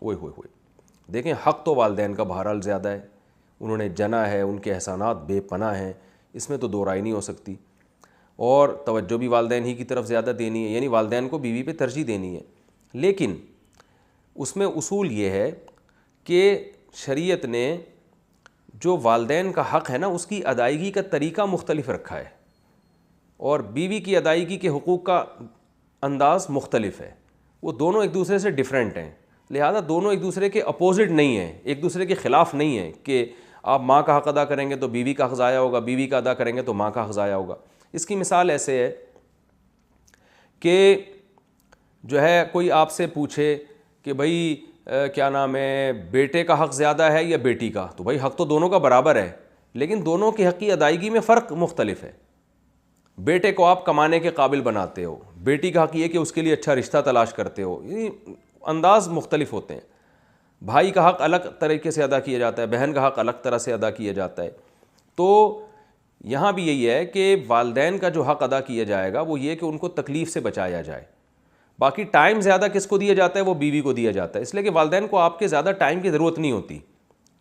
اوئے ہوئے ہوئے. دیکھیں حق تو والدین کا بہرحال زیادہ ہے, انہوں نے جنا ہے, ان کے احسانات بے پناہ ہیں, اس میں تو دو رائے نہیں ہو سکتی. اور توجہ بھی والدین ہی کی طرف زیادہ دینی ہے, یعنی والدین کو بیوی پہ ترجیح دینی ہے. لیکن اس میں اصول یہ ہے کہ شریعت نے جو والدین کا حق ہے نا اس کی ادائیگی کا طریقہ مختلف رکھا ہے, اور بیوی کی ادائیگی کے حقوق کا انداز مختلف ہے. وہ دونوں ایک دوسرے سے ڈیفرنٹ ہیں, لہذا دونوں ایک دوسرے کے اپوزٹ نہیں ہیں, ایک دوسرے کے خلاف نہیں ہیں کہ آپ ماں کا حق ادا کریں گے تو بیوی کا حق ضائع ہوگا, بیوی کا ادا کریں گے تو ماں کا حق ضائع ہوگا. اس کی مثال ایسے ہے کہ جو ہے کوئی آپ سے پوچھے کہ بھائی کیا نام ہے, بیٹے کا حق زیادہ ہے یا بیٹی کا, تو بھائی حق تو دونوں کا برابر ہے, لیکن دونوں کی حق کی ادائیگی میں فرق مختلف ہے. بیٹے کو آپ کمانے کے قابل بناتے ہو, بیٹی کا حق یہ کہ اس کے لیے اچھا رشتہ تلاش کرتے ہو, یعنی انداز مختلف ہوتے ہیں. بھائی کا حق الگ طریقے سے ادا کیا جاتا ہے, بہن کا حق الگ طرح سے ادا کیا جاتا ہے. تو یہاں بھی یہی ہے کہ والدین کا جو حق ادا کیا جائے گا وہ یہ کہ ان کو تکلیف سے بچایا جائے. باقی ٹائم زیادہ کس کو دیا جاتا ہے, وہ بیوی کو دیا جاتا ہے, اس لیے کہ والدین کو آپ کے زیادہ ٹائم کی ضرورت نہیں ہوتی,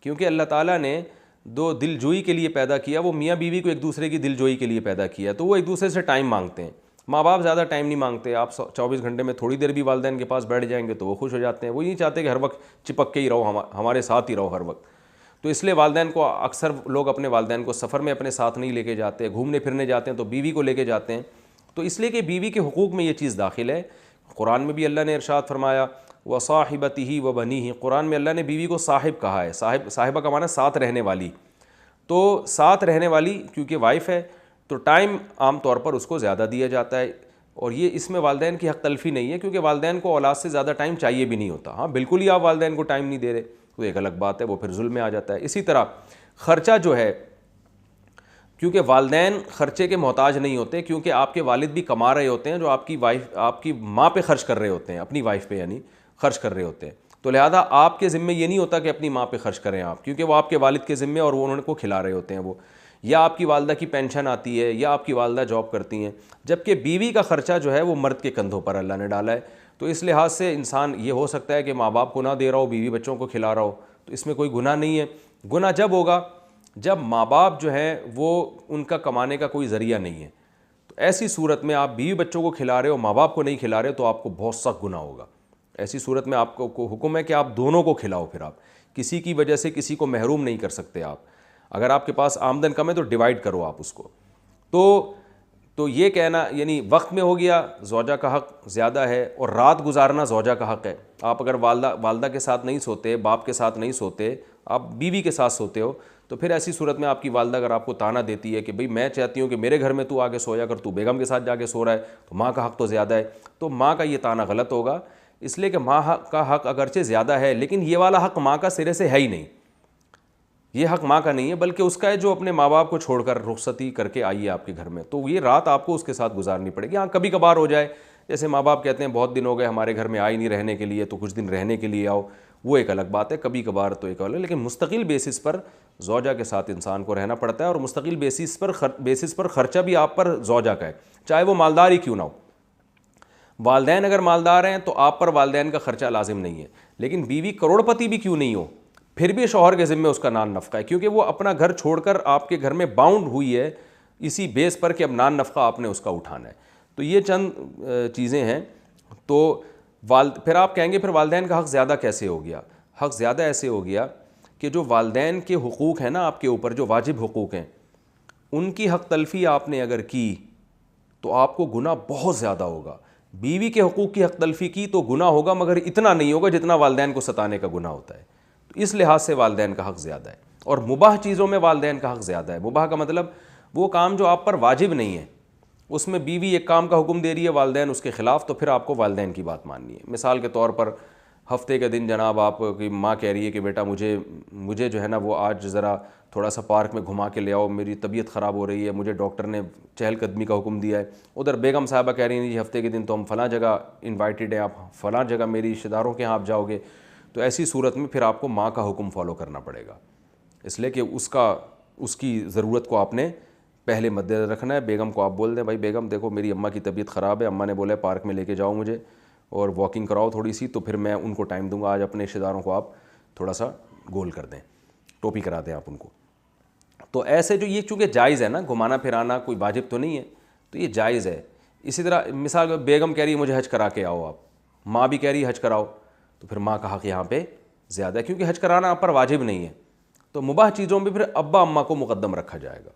کیونکہ اللہ تعالیٰ نے دو دل جوئی کے لیے پیدا کیا, وہ میاں بیوی کو ایک دوسرے کی دل جوئی کے لیے پیدا کیا, تو وہ ایک دوسرے سے ٹائم مانگتے ہیں. ماں باپ زیادہ ٹائم نہیں مانگتے, آپ 24 گھنٹے میں تھوڑی دیر بھی والدین کے پاس بیٹھ جائیں گے تو وہ خوش ہو جاتے ہیں. وہ نہیں چاہتے کہ ہر وقت چپک کے ہی رہو, ہمارے ساتھ ہی رہو ہر وقت. تو اس لیے والدین کو اکثر لوگ اپنے والدین کو سفر میں اپنے ساتھ نہیں لے کے جاتے, گھومنے پھرنے جاتے ہیں تو بیوی کو لے کے جاتے ہیں. تو اس لیے کہ بیوی کے حقوق میں یہ چیز داخل ہے. قرآن میں بھی اللہ نے ارشاد فرمایا وصاحبتہ وبنیہ, قرآن میں اللہ نے بیوی کو صاحب کہا ہے. صاحبہ کا معنی ساتھ رہنے والی, تو ساتھ رہنے والی کیونکہ وائف ہے تو ٹائم عام طور پر اس کو زیادہ دیا جاتا ہے. اور یہ اس میں والدین کی حق تلفی نہیں ہے, کیونکہ والدین کو اولاد سے زیادہ ٹائم چاہیے بھی نہیں ہوتا. ہاں بالکل ہی آپ والدین کو ٹائم نہیں دے رہے تو ایک الگ بات ہے, وہ پھر ظلم میں آ جاتا ہے. اسی طرح خرچہ جو ہے, کیونکہ والدین خرچے کے محتاج نہیں ہوتے, کیونکہ آپ کے والد بھی کما رہے ہوتے ہیں جو آپ کی وائف, آپ کی ماں پہ خرچ کر رہے ہوتے ہیں, اپنی وائف پہ یعنی خرچ کر رہے ہوتے ہیں. تو لہذا آپ کے ذمے یہ نہیں ہوتا کہ اپنی ماں پہ خرچ کریں آپ, کیونکہ وہ آپ کے والد کے ذمے اور وہ انہوں کو کھلا رہے ہوتے ہیں. وہ یا آپ کی والدہ کی پینشن آتی ہے یا آپ کی والدہ جاب کرتی ہیں, جبکہ بیوی کا خرچہ جو ہے وہ مرد کے کندھوں پر اللہ نے ڈالا ہے. تو اس لحاظ سے انسان یہ ہو سکتا ہے کہ ماں باپ کو نہ دے رہا ہو, بیوی بچوں کو کھلا رہا ہو, تو اس میں کوئی گناہ نہیں ہے. گناہ جب ہوگا جب ماں باپ جو ہیں وہ ان کا کمانے کا کوئی ذریعہ نہیں ہے. تو ایسی صورت میں آپ بیوی بچوں کو کھلا رہے ہو, ماں باپ کو نہیں کھلا رہے, تو آپ کو بہت سخت گناہ ہوگا. ایسی صورت میں آپ کو حکم ہے کہ آپ دونوں کو کھلاؤ. پھر آپ کسی کی وجہ سے کسی کو محروم نہیں کر سکتے. آپ اگر آپ کے پاس آمدن کم ہے تو ڈیوائڈ کرو آپ اس کو. تو یہ کہنا یعنی وقت میں ہو گیا زوجہ کا حق زیادہ ہے, اور رات گزارنا زوجہ کا حق ہے. آپ اگر والدہ کے ساتھ نہیں سوتے, باپ کے ساتھ نہیں سوتے, آپ بیوی کے ساتھ سوتے ہو, تو پھر ایسی صورت میں آپ کی والدہ اگر آپ کو تانا دیتی ہے کہ بھئی میں چاہتی ہوں کہ میرے گھر میں تو آ کے سویا کر, تو بیگم کے ساتھ جا کے سو رہا ہے, تو ماں کا حق تو زیادہ ہے, تو ماں کا یہ تانا غلط ہوگا. اس لیے کہ ماں کا حق اگرچہ زیادہ ہے, لیکن یہ والا حق ماں کا سرے سے ہے ہی نہیں. یہ حق ماں کا نہیں ہے, بلکہ اس کا ہے جو اپنے ماں باپ کو چھوڑ کر رخصتی کر کے آئی ہے آپ کے گھر میں, تو یہ رات آپ کو اس کے ساتھ گزارنی پڑے گی. ہاں کبھی کبھار ہو جائے, جیسے ماں باپ کہتے ہیں بہت دن ہو گئے ہمارے گھر میں آئی نہیں رہنے کے لیے, تو کچھ دن رہنے کے لیے آؤ, وہ ایک الگ بات ہے. کبھی کبھار تو ایک الگ, لیکن مستقل بیسس پر زوجہ کے ساتھ انسان کو رہنا پڑتا ہے, اور مستقل بیسس پر خرچہ بھی آپ پر زوجہ کا ہے, چاہے وہ مالدار ہی کیوں نہ ہو. والدین اگر مالدار ہیں تو آپ پر والدین کا خرچہ لازم نہیں ہے, لیکن بیوی کروڑ پتی بھی کیوں نہیں ہو, پھر بھی شوہر کے ذمے اس کا نان نفقہ ہے, کیونکہ وہ اپنا گھر چھوڑ کر آپ کے گھر میں باؤنڈ ہوئی ہے اسی بیس پر کہ اب نان نفقہ آپ نے اس کا اٹھانا ہے. تو یہ چند چیزیں ہیں. تو پھر آپ کہیں گے پھر والدین کا حق زیادہ کیسے ہو گیا؟ حق زیادہ ایسے ہو گیا کہ جو والدین کے حقوق ہیں نا آپ کے اوپر, جو واجب حقوق ہیں, ان کی حق تلفی آپ نے اگر کی تو آپ کو گناہ بہت زیادہ ہوگا. بیوی کے حقوق کی حق تلفی کی تو گناہ ہوگا, مگر اتنا نہیں ہوگا جتنا والدین کو ستانے کا گناہ ہوتا ہے. تو اس لحاظ سے والدین کا حق زیادہ ہے. اور مباح چیزوں میں والدین کا حق زیادہ ہے. مباح کا مطلب وہ کام جو آپ پر واجب نہیں ہے, اس میں بیوی ایک کام کا حکم دے رہی ہے, والدین اس کے خلاف, تو پھر آپ کو والدین کی بات ماننی ہے. مثال کے طور پر ہفتے کے دن جناب آپ کی ماں کہہ رہی ہے کہ بیٹا مجھے جو ہے نا وہ آج ذرا تھوڑا سا پارک میں گھما کے لے آؤ, میری طبیعت خراب ہو رہی ہے, مجھے ڈاکٹر نے چہل قدمی کا حکم دیا ہے. ادھر بیگم صاحبہ کہہ رہی ہیں جی ہفتے کے دن تو ہم فلاں جگہ انوائٹیڈ ہیں, آپ فلاں جگہ میری رشتہ داروں کے یہاں آپ جاؤ گے. تو ایسی صورت میں پھر آپ کو ماں کا حکم فالو کرنا پڑے گا, اس لیے کہ اس کی ضرورت کو آپ نے پہلے مد نظر رکھنا ہے. بیگم کو آپ بول دیں بھائی بیگم دیکھو میری اماں کی طبیعت خراب ہے, اماں نے بولا ہے پارک میں لے کے جاؤ مجھے, اور واکنگ کراؤ تھوڑی سی، تو پھر میں ان کو ٹائم دوں گا، آج اپنے رشتہ داروں کو آپ تھوڑا سا گول کر دیں، ٹوپی کرا دیں آپ ان کو. تو ایسے جو یہ چونکہ جائز ہے نا، گھمانا پھرانا کوئی واجب تو نہیں ہے، تو یہ جائز ہے. اسی طرح مثال بیگم کہہ رہی ہے مجھے حج کرا کے آؤ، آپ ماں بھی کہہ رہی ہے حج کراؤ، تو پھر ماں کا حق یہاں پہ زیادہ ہے، کیونکہ حج کرانا آپ پر واجب نہیں ہے. تو مباح چیزوں میں پھر ابا اماں کو مقدم رکھا جائے گا.